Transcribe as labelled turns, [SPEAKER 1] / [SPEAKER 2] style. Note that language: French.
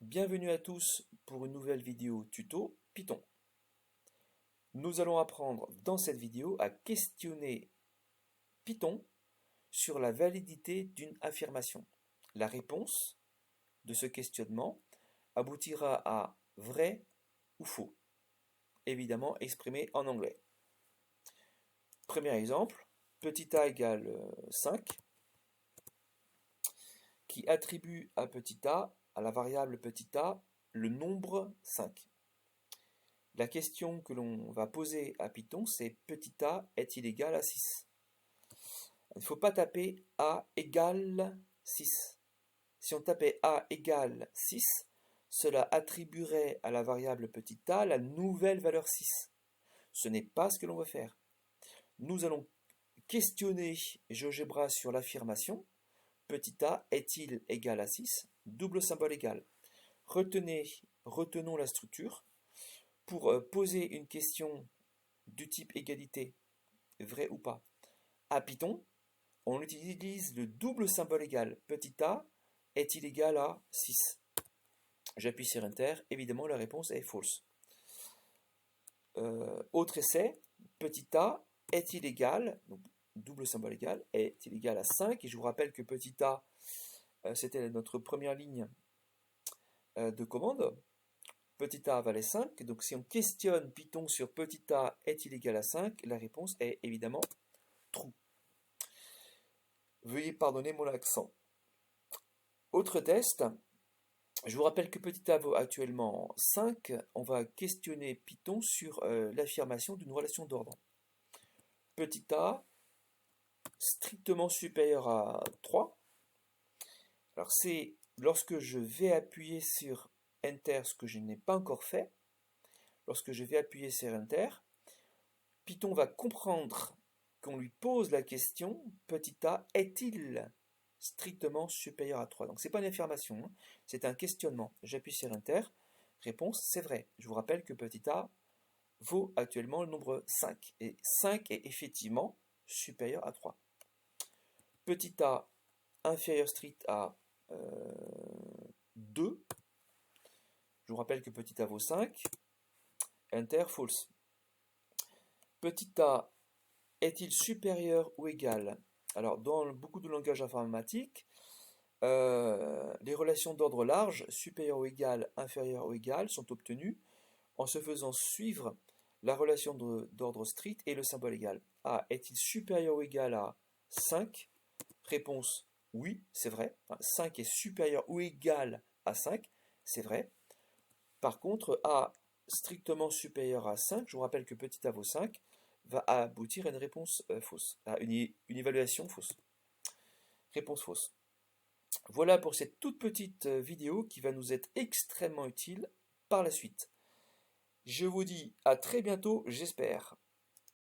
[SPEAKER 1] Bienvenue à tous pour une nouvelle vidéo tuto Python. Nous allons apprendre dans cette vidéo à questionner Python sur la validité d'une affirmation. La réponse de ce questionnement aboutira à vrai ou faux, évidemment exprimé en anglais. Premier exemple, petit a égale 5, qui attribue à petit a, à la variable petit a, le nombre 5. La question que l'on va poser à Python, c'est petit a est-il égal à 6? Il ne faut pas taper a égale 6. Si on tapait a égale 6, cela attribuerait à la variable petit a la nouvelle valeur 6. Ce n'est pas ce que l'on veut faire. Nous allons questionner GeoGebra sur l'affirmation petit a est-il égal à 6? Double symbole égal. Retenons la structure. Pour poser une question du type égalité, vrai ou pas, à Python, on utilise le double symbole égal. Petit a est-il égal à 6? J'appuie sur Enter, évidemment la réponse est false. Autre essai, petit a est-il égal, donc double symbole égal, est-il égal à 5? Et je vous rappelle que petit a, c'était notre première ligne de commande. Petit a valait 5, donc si on questionne Python sur petit a est-il égal à 5, la réponse est évidemment true. Veuillez pardonner mon accent. Autre test, je vous rappelle que petit a vaut actuellement 5, on va questionner Python sur l'affirmation d'une relation d'ordre. Petit a strictement supérieur à 3. Alors c'est lorsque je vais appuyer sur Enter, ce que je n'ai pas encore fait. Lorsque je vais appuyer sur Enter, Python va comprendre qu'on lui pose la question petit a est-il strictement supérieur à 3? Donc c'est pas une affirmation, hein, c'est un questionnement. J'appuie sur Enter, réponse c'est vrai. Je vous rappelle que petit a vaut actuellement le nombre 5 et 5 est effectivement supérieur à 3. Petit a inférieur strict à 2. Je vous rappelle que petit a vaut 5. Enter false. Petit a est-il supérieur ou égal? Alors, dans beaucoup de langages informatiques, les relations d'ordre large, supérieur ou égal, inférieur ou égal, sont obtenues en se faisant suivre la relation d'ordre strict et le symbole égal. A est-il supérieur ou égal à 5? Réponse oui, c'est vrai. 5 est supérieur ou égal à 5, c'est vrai. Par contre, A strictement supérieur à 5, je vous rappelle que petit a vaut 5, va aboutir à une réponse fausse, à une évaluation fausse. Réponse fausse. Voilà pour cette toute petite vidéo qui va nous être extrêmement utile par la suite. Je vous dis à très bientôt, j'espère.